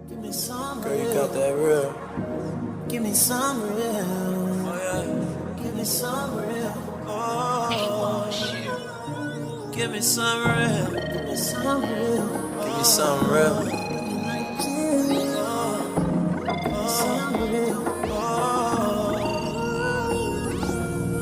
Give me some Girl, you real. got that real. Give me some real. Oh yeah. Give me some real. Oh. Give me some real. Give me some real. Give me some real. Some real.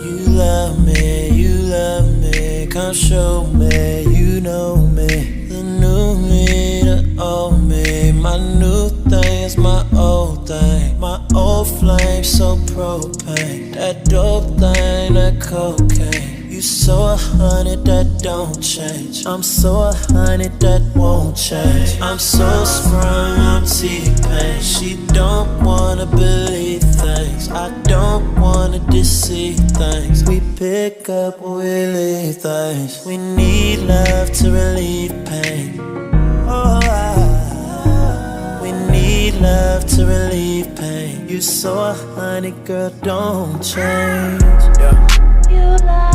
You love me, come show me, you know me. The new me, the old me. My new thing is my old thing. My old flame, so propane. That dope thing, that cocaine. You so 100, that don't change. I'm so 100, that won't change. I'm so sprung, I'm T-Pain. She don't wanna believe things. I don't wanna deceive things. We pick up, we leave things. We need love to relieve pain. Oh, we need love to relieve pain. You so 100, girl, don't change. Yeah. You lie.